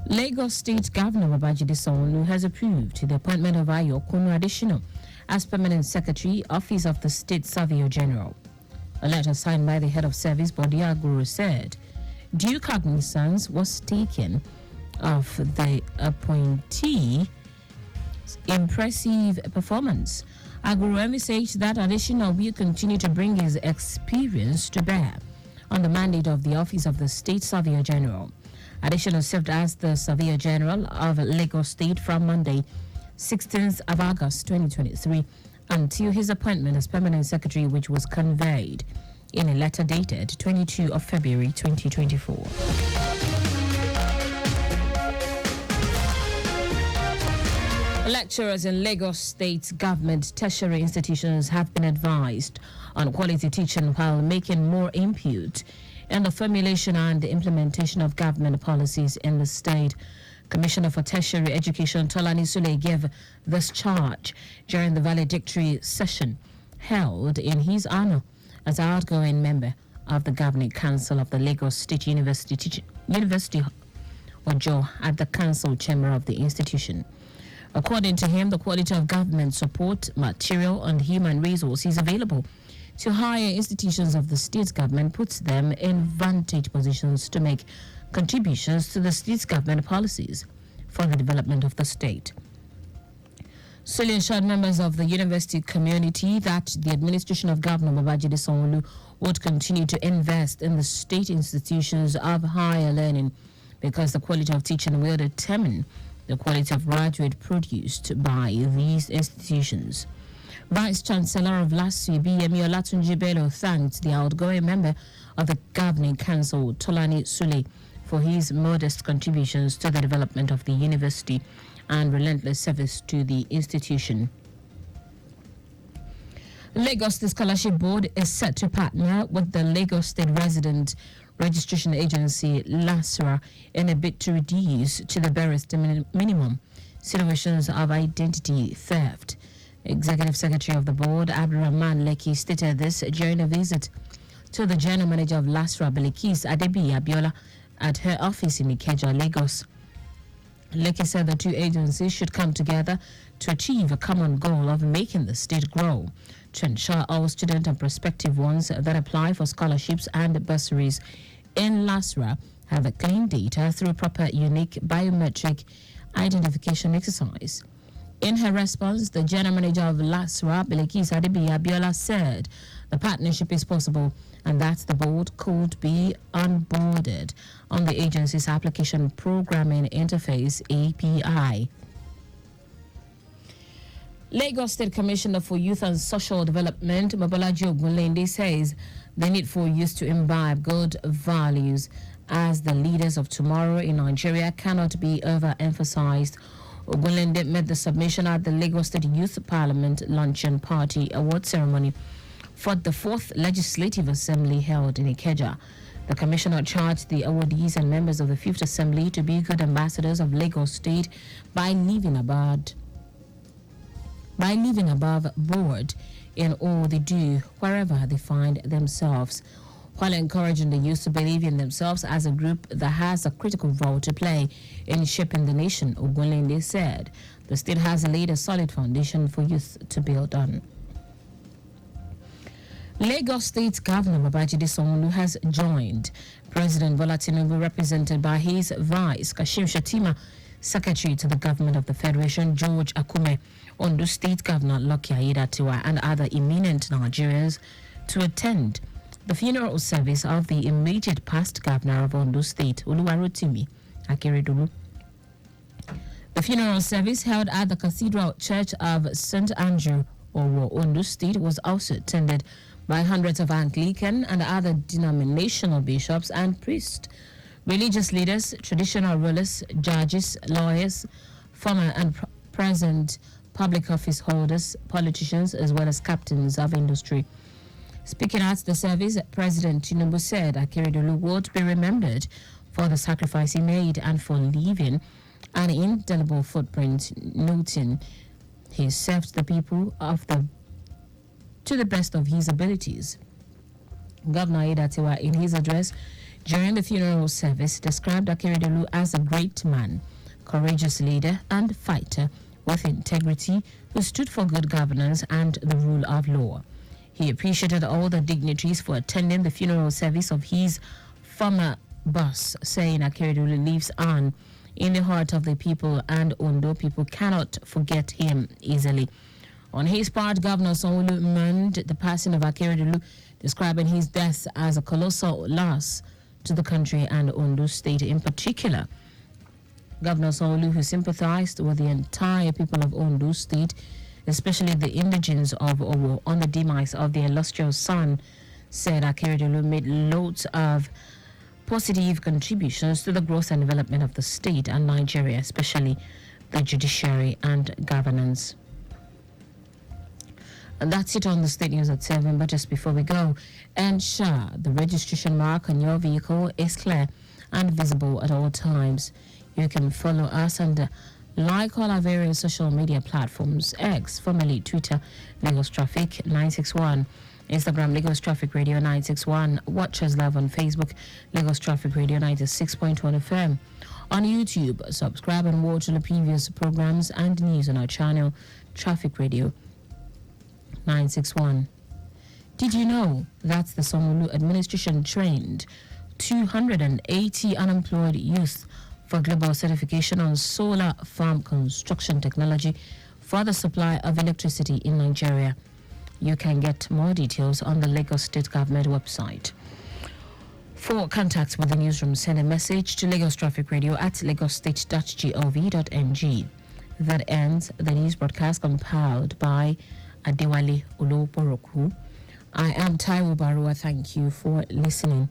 Lagos State Governor Babajide Sanwo-Olu has approved the appointment of Ayo Kunu Additional as Permanent Secretary, Office of the State Surveyor General. A letter signed by the head of service, Bode Aguru, said due cognizance was taken of the appointee's impressive performance. Aguru envisaged that Additional will continue to bring his experience to bear on the mandate of the Office of the State Surveyor General. Additional served as the Surveyor General of Lagos State from Monday, 16th of August 2023, until his appointment as Permanent Secretary, which was conveyed in a letter dated 22 of February 2024. Lecturers in Lagos State government tertiary institutions have been advised on quality teaching while making more input in the formulation and the implementation of government policies in the state. Commissioner for Tertiary Education Tolani Sule gave this charge during the valedictory session held in his honor as outgoing member of the Governing Council of the Lagos State University Ojo at the council chamber of the institution. According to him, the quality of government support, material, and human resources available to higher institutions of the state government puts them in vantage positions to make contributions to the state's government policies for the development of the state. Sule assured members of the university community that the administration of Governor Babajide Sanwo-Olu would continue to invest in the state institutions of higher learning because the quality of teaching will determine the quality of graduate produced by these institutions. Vice Chancellor of LASU, BME Olatunji Bello, thanked the outgoing member of the Governing Council, Tolani Sule, for his modest contributions to the development of the university and relentless service to the institution. Lagos State Scholarship Board is set to partner with the Lagos State Resident Registration Agency, LASRA, in a bid to reduce to the barest minimum situations of identity theft. Executive Secretary of the Board, Abdurrahman Lekki, stated this during a visit to the General Manager of LASRA, Belikis Adebi Abiola, at her office in Ikeja, Lagos. Lekki said the two agencies should come together to achieve a common goal of making the state grow, to ensure all student and prospective ones that apply for scholarships and bursaries in LASRA have a clean data through proper unique biometric identification exercise. In her response, the General Manager of LASRA, Belikis Adebi Abiola, said the partnership is possible and that the board could be onboarded on the agency's application programming interface API. Lagos State Commissioner for Youth and Social Development, Mobolaji Ogunlende, says the need for youth to imbibe good values as the leaders of tomorrow in Nigeria cannot be overemphasized. Ogunlende made the submission at the Lagos State Youth Parliament Luncheon Party Award Ceremony for the 4th Legislative Assembly held in Ikeja. The commissioner charged the awardees and members of the 5th Assembly to be good ambassadors of Lagos State by living above board in all they do, wherever they find themselves, while encouraging the youth to believe in themselves as a group that has a critical role to play in shaping the nation. Ogunlende said the state has laid a solid foundation for youth to build on. Lagos State Governor Babajide Sanwo-Olu has joined President Bola Tinubu, represented by his vice, Kashim Shettima, Secretary to the Government of the Federation, George Akume, Ondo State Governor Lucky Aiyedatiwa, and other eminent Nigerians to attend the funeral service of the immediate past governor of Ondo State, Oluwarotimi Akeredolu. The funeral service held at the Cathedral Church of St. Andrew, Owo, Ondo State, was also attended by hundreds of Anglican and other denominational bishops and priests, religious leaders, traditional rulers, judges, lawyers, former and present public office holders, politicians, as well as captains of industry. Speaking at the service, President Tinubu said Akeredolu would be remembered for the sacrifice he made and for leaving an indelible footprint, noting he served the people to the best of his abilities. Governor Aiyedatiwa, in his address, During the funeral service, described Akeredolu as a great man, courageous leader and fighter with integrity who stood for good governance and the rule of law. He appreciated all the dignitaries for attending the funeral service of his former boss, saying Akeredolu lives on in the heart of the people and Ondo people cannot forget him easily. On his part, Governor Sanwo-Olu mourned the passing of Akeredolu, describing his death as a colossal loss to the country and Ondo State in particular. Governor Sanwo-Olu, who sympathized with the entire people of Ondo State, especially the indigents of Owo, on the demise of their illustrious son, said Akeredolu made loads of positive contributions to the growth and development of the state and Nigeria, especially the judiciary and governance. And that's it on the State News at 7. But just before we go, ensure the registration mark on your vehicle is clear and visible at all times. You can follow us and like all our various social media platforms: X, formerly Twitter, Lagos Traffic 961, Instagram, Lagos Traffic Radio 961, watch us live on Facebook, Lagos Traffic Radio 96.1 FM. On YouTube, subscribe and watch the previous programs and news on our channel, Traffic Radio 961. Did you know that the Sanwo-Olu administration trained 280 unemployed youth for global certification on solar farm construction technology for the supply of electricity in Nigeria? You can get more details on the Lagos State Government website. For contacts with the newsroom, send a message to Lagos Traffic Radio at lagosstate.gov.ng. That ends the news broadcast compiled by Adewale Oloporoku. I am Taiwo Baruwa. Thank you for listening.